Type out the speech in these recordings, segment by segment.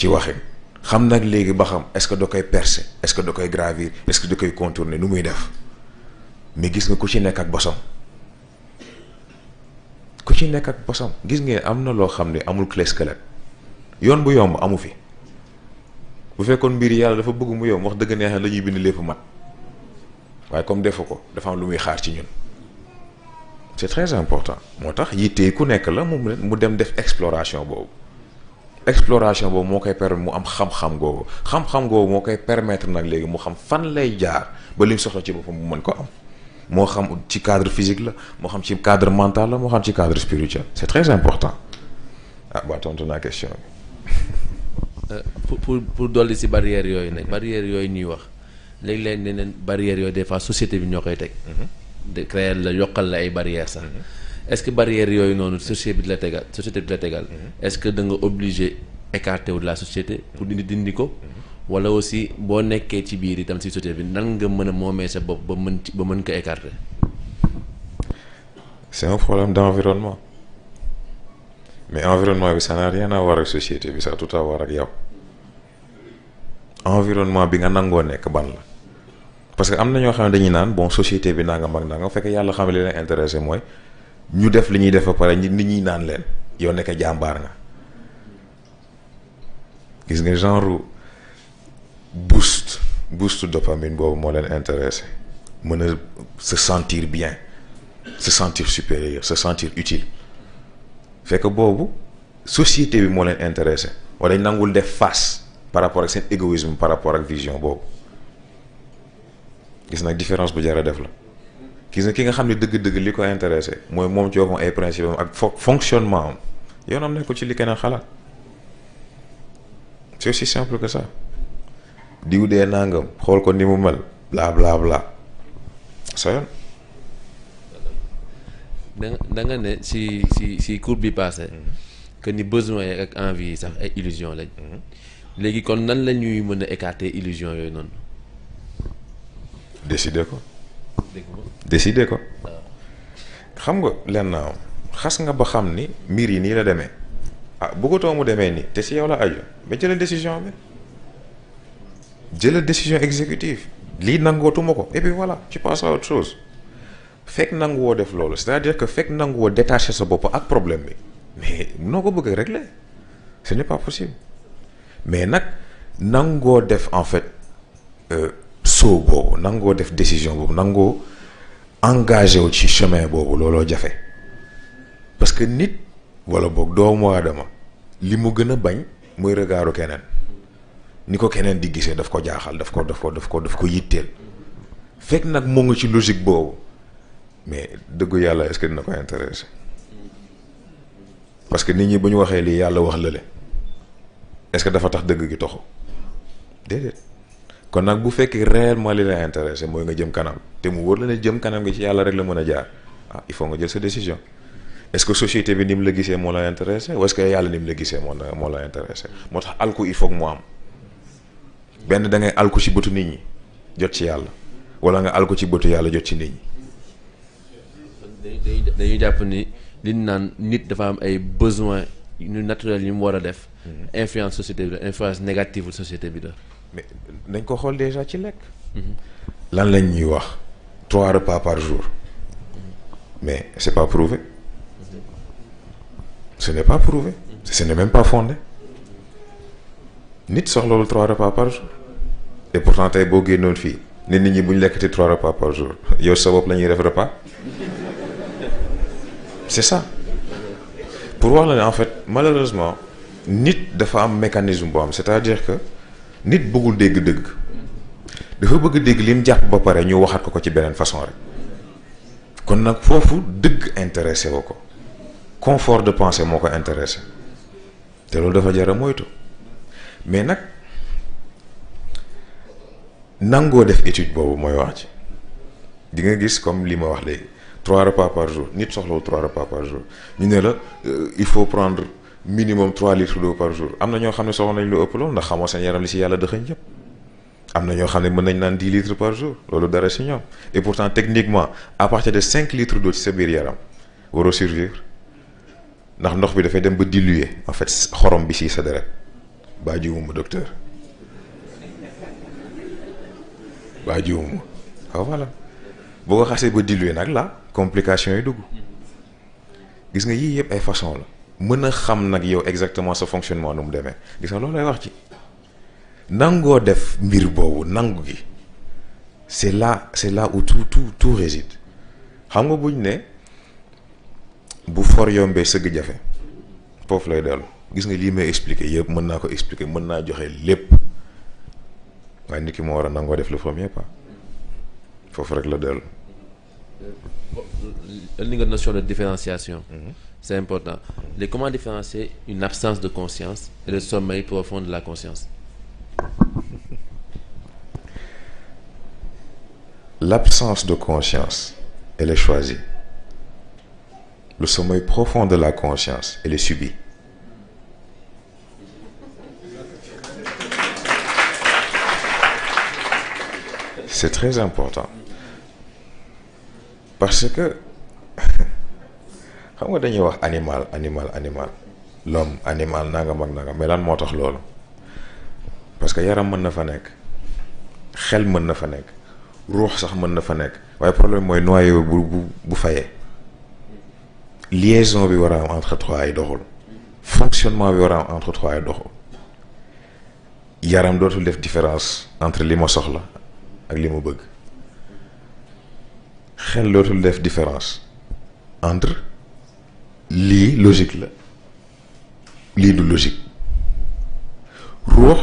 ci waxin xam nag léegi ba xam est-ce que da koy percer est-ce que da koy gravir est-ce que da koy contourner nu muy def mais gis nga ku ci nekk ak bosam ku ci nekk ak bosam gis ngeen am na loo xam ne amul clé squelette yoon bu yomb amu fi bu fekkoon mbir yàlla dafa bëgg mu yomb wax dëgg neex la ñuy bind lépp mat waaye comme defu ko dafa am lu muy xaar ci ñun c'est très important moo tax yitte ku nekk la mu dem def exploration boobu moo koy permettre mu am xam-xam googu moo koy permettre nag léegi mu xam fan lay jaar ba li mu soxla ci boppam mu mën ko am moo xam ci cadre physique la moo xam ci cadre mental la moo xam ci cadre spirituel c'est très important ba tontu naa question bi. pour dolli si barrière yooyu nag barrière yooyu ñuy wax léeg-léeg ne neen barrière yooyu des fois société bi ñoo koy teg. de créer la yokkal la ay barrières sax. est-ce que barrière yooyu noonu société bi la tegal est-ce que da nga obligé écarté wu de la société pour dindi ko wala aussi boo nekkee ci biir itam si société bi nan nga mën a moomee sa bopp ba mën ko écarter. c'est un problème d'environnement mais environnement bi ça n'a rien à voir ak société bi ça a tout à voir ak yow environnement bi nga nangoo nekk ban la parce que am na ñoo xam ne dañuy naan bon société bi nangam ak nangam fekk yàlla xam ne li leen intéressé mooy ñu def li ñuy def ba pare nit ñi naan leen yow nekk jàmbaar nga gis nga genre boost dopamine boobu moo leen intéressé mën a se sentir bien se sentir supérieur se sentir utile fekk boobu société bi moo leen intéressé wala dañ nangul def face par rapport ak seen égoïsme par rapport ak vision boobu gis nag différence bu jar a def la gis nga ki nga xam ne dëgg-dëgg li ko intéressé mooy moom ci boppam ay principe am ak fonctionnement am yoonam ne ko ci li keneen xalaat c'est aussi simple que ça diw dee nangam xool ko ni mu mel bla bla bla sa yoon. da nga ne si cours bi passé que ni besoin yi ak envie yi sax ay illusion lañ. léegi kon nan la ñuy mën a écarter illusion yooyu noonu. décider ko xam nga lenn xas nga ba xam ni mbir yi nii la demee bëggatoo mu demee nii te si yow la aju mais jëlal décision bi jëlal décision exécutive lii nangootuma ko et puis voilà tu passes à autre chose fekk nanguwoo def loolu c'est-à-dire que fekk nanguwoo détacher sa bopp ak problème bi mais noo ko bëgg a régler ce n'est pas possible mais nag nangoo def en fait soo boobu nangoo def décision boobu nangoo engagé wu ci chemin boobu looloo jafe parce que nit wala boog doomu aadama li mu gën a bañ mooy regaaru keneen ni ko keneen di gisee daf ko jaaxal daf ko yitteel fekk nag moo ngi ci logique boobu mais dëggu yàlla est-ce que dina ko intéressé parce que nit ñi bu ñu waxee lii yàlla wax lële est-ce que dafa tax dëgg gi toxu déedéet kon nag bu fekkee réellement li la intéressé mooy nga jëm kanam te mu wóor la ne jëm kanam gi ci yàlla rek la mën a jaar il faut nga jël sa décision est-ce que société bi ni mu la gisee moo la intéressé ou est-ce que yàlla ni mu la gisee moo la intéressé moo tax alku il faut que mu am benn da ngay alku ci bëtu nit ñi jot ci yàlla wala nga alku ci bëtu yàlla jot ci nit ñi. dañuy jàpp ni li ñu naan nit dafa am ay besoins yu naturels yu mu war a def. influence société bi la influence négative société bi la. mais nañ ko xool déjà ci lekk. lan lañ ñuy wax 3 repas par jour mais c'est pas prouvé ce n'est pas prouvé ce n'est même pas fondé nit soxlawul 3 repas par jour et pourtant tey boo génnoon fii nit ñi bu ñu lekkati 3 repas par jour yow sa bopp la ñuy def repas c'est ça pour wax la ne en fait malheureusement nit dafa am mécanisme boo am c'est-à-dire que nit bëggul dégg dëgg dafa bëgg dégg li mu jàpp ba pare ñu waxat ko ci beneen façon rek kon nag foofu dëgg intéressé woo ko confort de pensée moo ko intéressé te loolu dafa jar a moytu mais nag nangoo def étude boobu mooy wax ci di nga gis comme li ma wax léegi 3 repas par jour nit soxlawul 3 repas par jour ñu ne la il faut prendre minimum 3 litres d'eau par jour am na ñoo xam ne soxla nañ lu ëpp loolu ndax xamoo seen yaram li ci yàlla dëxëñ yëpp am na ñoo xam ne mën nañ naan 10 litres par jour loolu dara ci ñoom et pourtant techniquement à partir de 5 litres d'eau ci sa biir yaram waroo survivre ndax ndox bi dafay dem ba diluer en fait xorom bi ci sa deret baa jiwuma docteur baa jiwuma waaw voilà boo ko xasee ba dilué nag la complication yi dugg gis nga yii yëpp ay façon la mën a xam nag yow exactement sa fonctionnement nu mu demee gis nga loolu lay wax ci nangoo def mbir boobu nangu gi c'est là où tout réside xam nga buñ ne bu for yombee sëgg jafe foofu lay dellu gis nga lii may expliquer yëpp mën naa ko expliquer mën naa joxe lépp waaye nit ki moo war a nangoo def le premier pas foofu rek la dellu. Li nga notion de différenciation. C'est important. Mais comment différencier une absence de conscience et le sommeil profond de la conscience? L'absence de conscience, elle est choisie. Le sommeil profond de la conscience, elle est subie. C'est très important. Parce que xam nga dañuy wax animal l'homme animal nangam ak nangam mais lan moo tax loolu parce que yaram mën na fa nekk xel mën na fa nekk ruux sax mën na fa nekk waaye problème mooy noyau bu fayee liaison bi war a am entre trois ay doxul fonctionnement bi war a am entre trois ay doxul yaram dootul def différence entre li ma soxla ak li ma bëgg xel dootul def différence entre lii logique la lii du logique ruux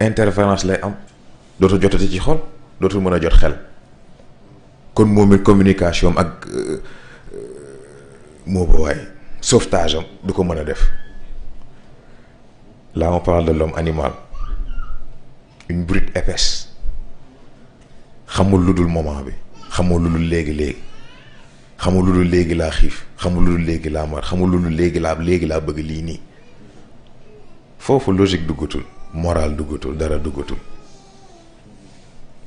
interférence lay am dootul jotati ci xol dootul mën a jot xel kon moom it communication am ak moo ba waaye sauvetage am du ko mën a def là on parle de l'homme animal une brute épaisse xamul lu dul moment bi xamul lu dul léegi xamul lu dul léegi laa xiif xamul lu dul léegi laa mar xamul lu dul léegi laa bëgg lii nii foofu logique duggatul morale duggatul dara duggatul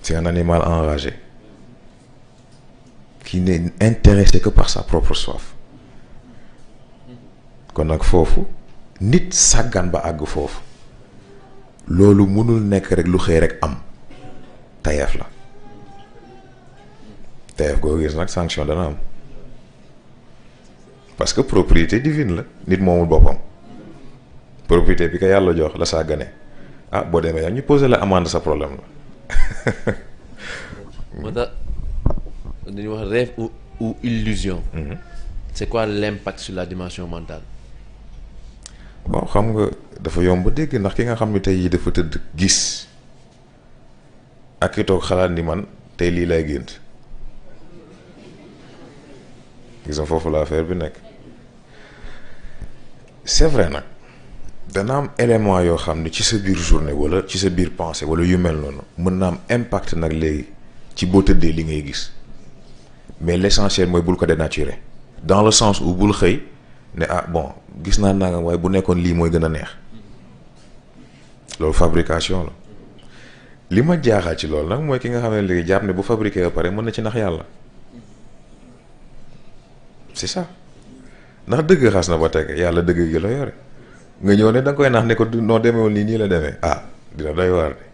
c'est un animal enragé qui n'est intéressé que par sa propre soif kon nag foofu nit sàggan ba àgg foofu loolu mënul nekk rek lu xëy rek am tayeef la tayeef goo gis nag sanction dana am parce que propriété divine la nit moomul boppam propriété bi ko yàlla jox la sàggane ah boo demee nag ñu posé la amende sa problème la moo tax dañuy wax rêve ou illusion. C'est quoi l'impact sur la dimension mentale? bon xam nga dafa yomb dégg ndax ki nga xam ne tey jii dafa tëdd gis ak ki toog xalaat ni man tey lii lay gént gis nga foofu la affaire bi nekk c'est vrai nag dana am élément yoo xam ne ci sa biir journée wala ci sa biir pensée wala yu mel noonu mën na am impact nag léegi ci boo tëddee li ngay gis mais l'essentiel mooy bul ko dénaturer dans le sens où bul xëy ne ah bon gis naa nangam waaye bu nekkoon lii mooy gën a neex loolu fabrication la li ma jaaxal ci loolu nag mooy ki nga xam ne léegi jàpp ne bu fabriqué ba pare mën na ci nax yàlla c'est ça ndax dëgg xas na ba teg yàlla dëgg gi la yore nga ñëw ne da nga koy nax ne ko noo demeewul nii la demee ah dina doy waar de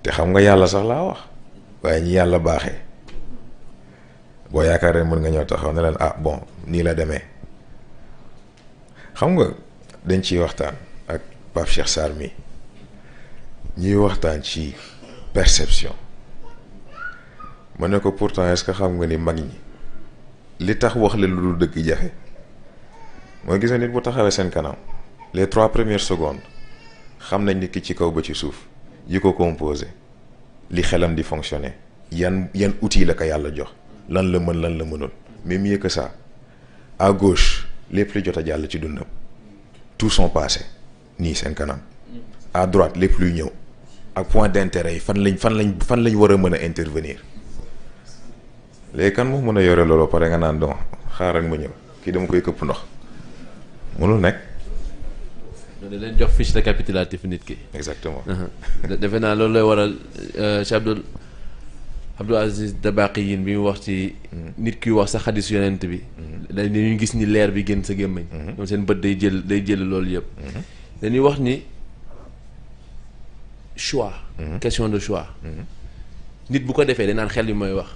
te xam nga yàlla sax laa wax waaye ñi yàlla baaxee boo yaakaaree mën nga ñëw taxaw ne leen ah bon nii la demee xam nga dañ ciy waxtaan ak Pape Cheikh Sarr mi ñuy waxtaan ci perception ma ne ko pourtant est-ce que xam nga ni mag ñi li tax wax leen lu dul dëgg jafe mooy gis nga nit bu taxawee seen kanam les 3 premières secondes xam nañ nit ki ci kaw ba ci suuf yi ko composé li xelam di fonctionner yan outils la ko yàlla jox lan la mën lan la mënul mais mieux que ça à gauche lépp li jot a jàll ci dundam tout son passé nii seen kanam à droite lépp luy ñëw ak point d'intérêt yi fan lañ war a mën a intervenir léegi kan moo mën a yore loolu pare nga naan don xaaral ma ñëw kii dama koy këpp ndox mënul nekk. da leen jox fiche récapitulatif nit ki. exactement. defe naa loolu lay waral Cheikh Abdou Aziz Dabakhiyin bi mu wax ci nit kuy wax sa xadis yonent bi. dañuy gis ni leer bi génn sa gémmiñ. ñoom seen bët day jël loolu yëpp. dañuy wax ni choix. question de choix. nit bu ko defee dañ naan xel yi mooy wax.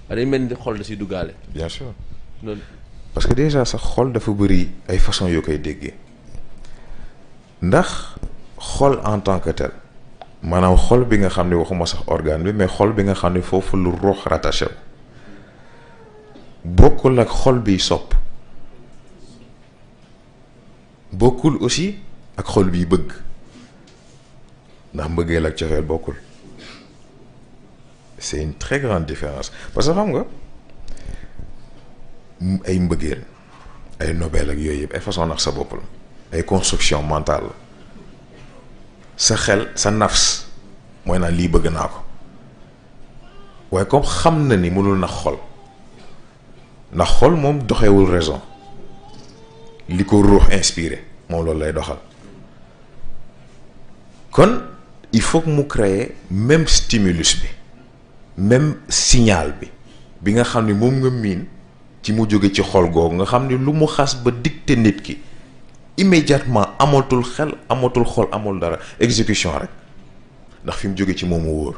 dañ mel ni xol da si duggaale. bien sûr loolu parce que déjà sax xol dafa bëri ay façon yoo koy déggee ndax xol en tant que tel maanaam xol bi nga xam ne waxuma sax organe bi mais xol bi nga xam ne foofu lu ruux rattaché bokkul ak xol biy sopp bokkul aussi ak xol biy bëgg ndax mbëggeel ak cofeel bokkul c'est une très grande différence parce que xam nga ay mbëggeel ay nobel ak yooyu yëpp ay façon nax sa bopp la ay construction mentale la sa xel sa nafs mooy naan lii bëgg naa ko waaye comme xam na ni mënul nax xol ndax xol moom doxewul raison li ko ruux inspiré moom loolu lay doxal kon il faut que mu créer même stimulus bi même signal bi nga xam ni moom nga miin ci mu jóge ci xol googu nga xam ni lu mu xas ba dicté nit ki immédiatement amatul xel amatul xol amul dara exécution rek ndax fi mu jóge ci moom mu wóor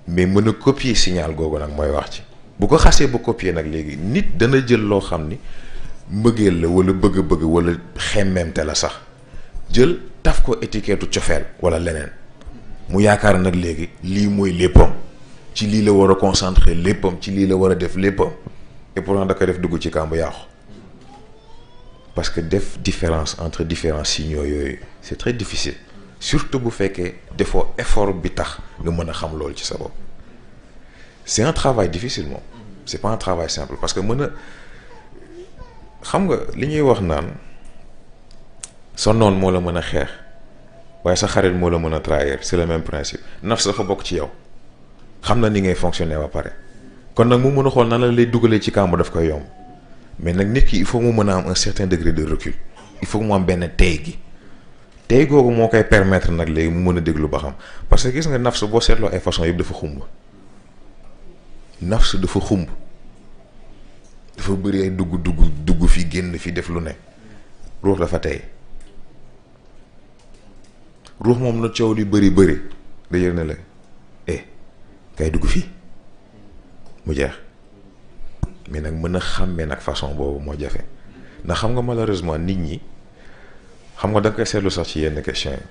mais mën a copier signal googu nag mooy wax ci bu ko xasee ba copier nag léegi nit dana jël loo xam ni mbëggeel la wala bëgg-bëgg wala xemmeemte la sax jël taf ko étiquette cofeel wala leneen mu yaakaar nag léegi lii mooy léppam ci lii la war a concentrer léppam ci lii la war a def léppam et pourtant da koy def dugg ci kàmb yàqu parce que def différence entre différents signaux yooyu c'est très difficile surtout bu fekkee defoo effort bi tax nga mën a xam loolu ci sa bopp c'est un travail difficile moom c'est pas un travail simple parce que mën a xam nga li ñuy wax naan sa noon moo la mën a xeex waaye sa xarit moo la mën a trahir c'est le même principe nafs dafa bokk ci yow xam na ni ngay fonctionner ba pare kon nag mu mën a xool nan la lay dugalee ci kàmb daf koy yomb mais nag nit ki il faut mu mën a am un certain degré de recul il faut mu am benn tey gi tey googu moo koy permettre nag léegi mu mën a déglu ba xam parce que gis nga nafs boo seetloo ay façon yëpp dafa xumb nafs dafa xumb dafa bëri ay dugg fi génn fi def lu ne ruux dafa tey ruux moom la coow li bëri da yëg na la kay dugg fii mu jeex mais nag mën a xàmmee nag façon boobu moo jafe ndax xam nga malheureusement nit ñi xam nga da nga koy seetlu sax ci yenn question yi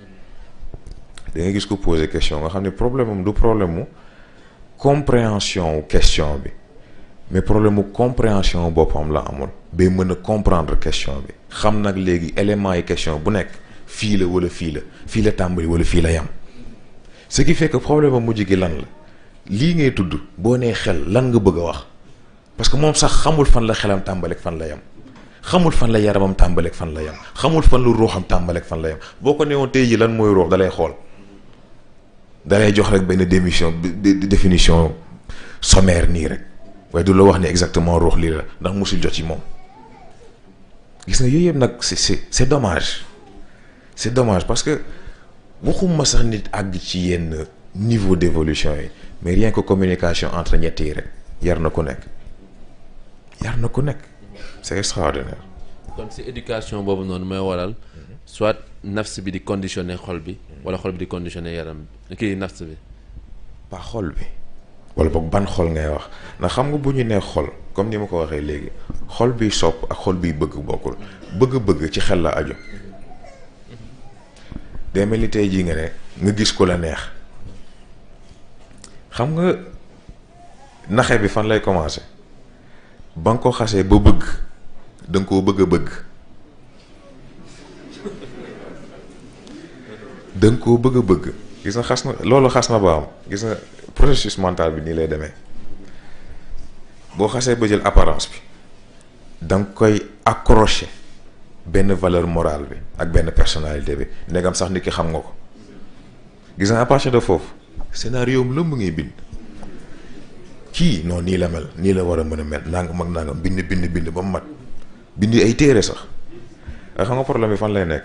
da nga gis ko poser question nga xam ne problème am du problème mu compréhension wu question bi mais problème mu compréhension boppam la amul bay mën a comprendre question bi xam nag léegi éléments yi question bu nekk fii la wala fii la tàmbali wala fii la yam ce qui fait que problème am mujj gi lan la lii ngay tudd boo nee xel lan nga bëgg a wax parce que moom sax xamul fan la xelam tàmbaleeg fan la yam xamul fan la yaramam tàmbaleeg fan la yam xamul fan lu ruuxam tàmbaleeg fan la yam boo ko neewoon tey ji lan mooy ruux dalay xool dalay jox rek benn définition sommaire nii rek waaye du la wax ni exactement ruux lii la ndax musul jot ci moom gis nga yooyu yëpp nag c'est dommage c'est dommage parce que waxuma sax nit àgg ci yenn niveau d'évolution yi mais rien que communication entre ñett yi rek yar na ku nekk c'est extraordinaire. kon si éducation boobu noonu mooy waral soit nafs bi di conditionner xol bi wala xol bi di conditionner yaram bi kii nafs bi. pas xol bi wala boog ban xol ngay wax ndax xam nga bu ñu nee xol comme ni ma ko waxee léegi xol biy sopp ak xol biy bëgg bokkul bëgg-bëgg ci xel la aju day mel ni tey jii nga ne nga gis ko la neex xam nga naxe bi fan lay commencer ba nga ko xasee ba bëgg da nga koo bëgg a bëgg da nga koo bëgg a bëgg gis nga xas na loolu xas na ba am gis nga processus mental bi nii lay demee boo xasee ba jël apparence bi da nga koy accrocher benn valeur morale bi ak benn personnalité bi ndegam sax nit ki xam nga ko gis nga à partir de foofu scénario am lëmb ngay bind kii non nii la mel nii la war a mën a mel nangam ak nangam bind ba mu mat bind ay téere sax nga xam nga problème bi fan lay nekk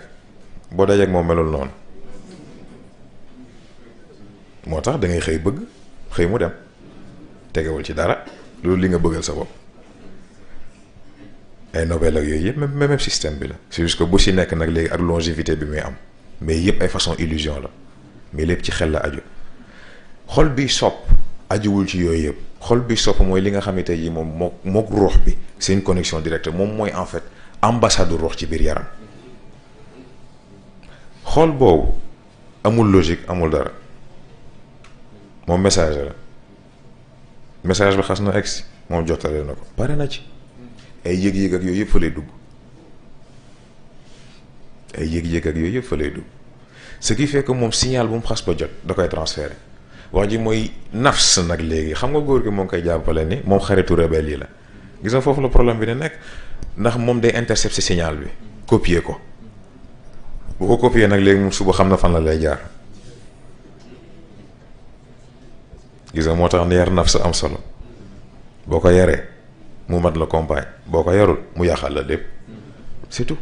boo dajeek moom melul noonu moo tax da ngay xëy bëgg xëy mu dem tegewul ci dara loolu li nga bëggal sa bopp ay Nobel ak yooyu yëpp même système bi la c'est juste que bu si nekk nag léegi ak longévité bi muy am mais yëpp ay façon illusion la mais lépp ci xel la aju. xol bi sopp ajuwul ci yooyu yëpp. xol bi sopp mooy li nga xamante yi moom mook ruux bi c'est une connexion directe moom mooy en fait ambassade ruux ci biir yaram. xol boobu amul logique amul dara moom message la message bi xas na egsi moom jottale na ko pare na ci. ay yëg-yëg ak yooyu yëpp fa lay dugg ay yëg-yëg ak yooyu yëpp fa lay dugg ce qui fait que moom signal bu mu xas ba jot da koy transféré. wax ji mooy nafs nag léegi xam nga góor gi moo ngi koy jàppale ni moom xaritu rebelle yi la gis nga foofu la problème bi ne nekk ndax moom day intercepter signal bi copier ko bu ko copier nag léegi moom suba xam na fan la lay jaar gis nga moo tax ne yar nafs am solo boo ko yaree mu mat la compagne boo ko yarul mu yàqal la lépp c'est tout.